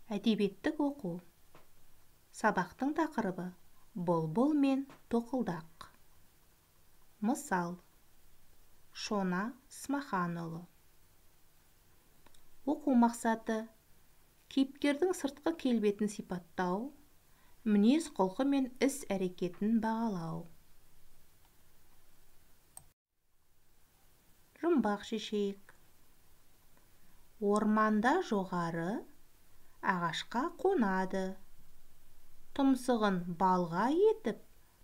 Әдебиеттік оқу. Сабақтың тақырыбы бұлбұл мен тоқылдақ. Мысал: Шона Смаханұлы. Оқу мақсаты: кейіпкердің сыртқы келбетін сипаттау, мінез-құлқы мен іс-әрекетін бағалау. Жұмбақ шешейік. Орманда жоғары ағашқа қонады. Тұмсығын балға етіп,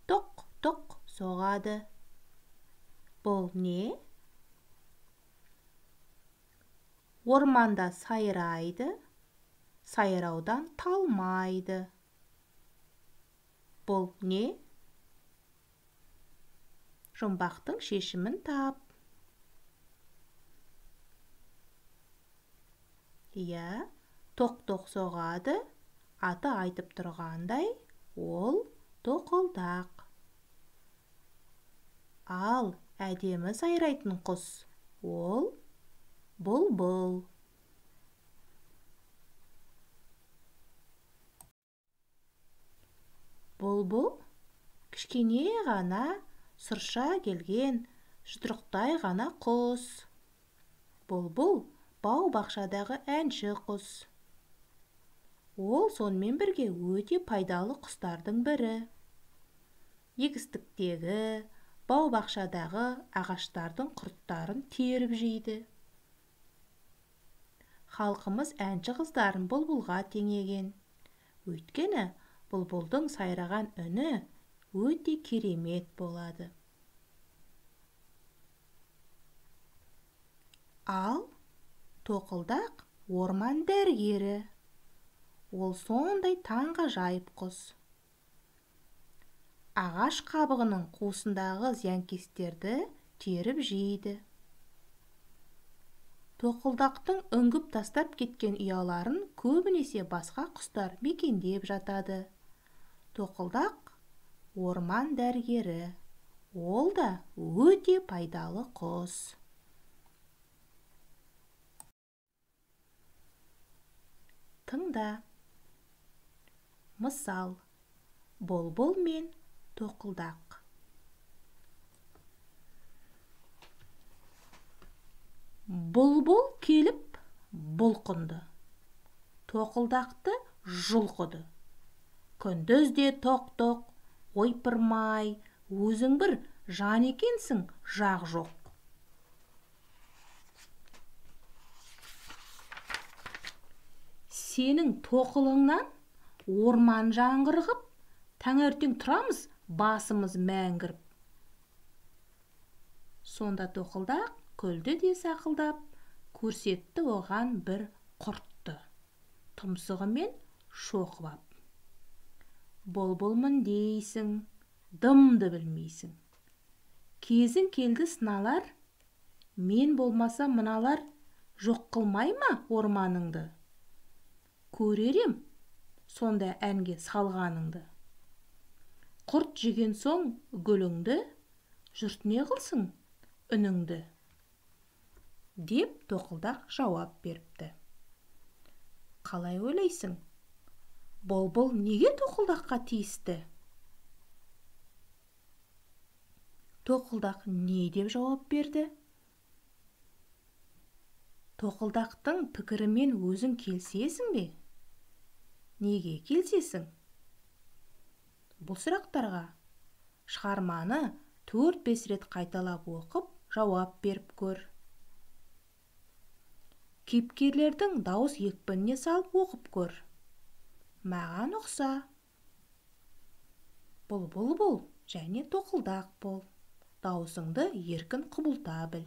тоқ-тоқ соғады. Бұл не? Орманда сайрайды, сайраудан талмайды. Бұл не? Жұмбақтың шешімін тап. Иә, тоқ-тоқ соғады, аты айтып тұрғандай, ол тоқылдақ. Ал әдемі сайрайтын құс, ол бұлбұл. Бұлбұл кішкене ғана сұрша келген жұдырықтай ғана құс. Бұлбұл бау-бақшадағы әнші құс. Ол сонымен бірге өте пайдалы құстардың бірі. Егістіктегі, бау-бақшадағы ағаштардың құрттарын теріп жейді. Халқымыз әнші қыздарын бұлбұлға теңеген. Өйткені бұлбұлдың сайраған үні өте керемет болады. Ал тоқылдақ орман дәрігері. Ол сондай таңғажайып құс. Ағаш қабығының қуысындағы зиянкестерді теріп жейді. Тоқылдақтың үңгіп тастап кеткен ұяларын көбінесе басқа құстар мекендеп жатады. Тоқылдақ орман дәрігері. Ол да өте пайдалы құс. Тыңда. Мысал: бұлбұл мен тоқылдақ. Бұлбұл келіп бұлқынды, тоқылдақты жұлқыды. Күндізде тоқ-тоқ, ойпырмай, өзің бір жан екенсің, жақ жоқ. Сенің тоқылыңнан орман жаңғырығып, таңертең тұрамыз, басымыз мәңгіріп. Сонда тоқылдақ күлді де сақылдап, көрсетті оған бір құртты, тұмсығымен шоқып ап. Бұлбұлмын дейсің, дымды білмейсің. Кезің келді сыналар, мен болмаса мыналар жоқ қылмай ма орманыңды? Көререм сонда әнге салғаныңды. Құрт жеген соң гүліңді, жұрт не қылсын үніңді? Деп тоқылдақ жауап беріпті. Қалай ойлайсың? Бұлбұл неге тоқылдаққа тиісті? Тоқылдақ не деп жауап берді? Тоқылдақтың пікірімен өзің келісесің бе? Неге келісесің? Бұл сұрақтарға шығарманы 4-5 рет қайталап оқып, жауап беріп көр. Кейіпкерлердің дауыс екпініне салып оқып көр. Маған ұқса. Бұлбұл бол және тоқылдақ бол. Дауысыңды еркін құбылта біл.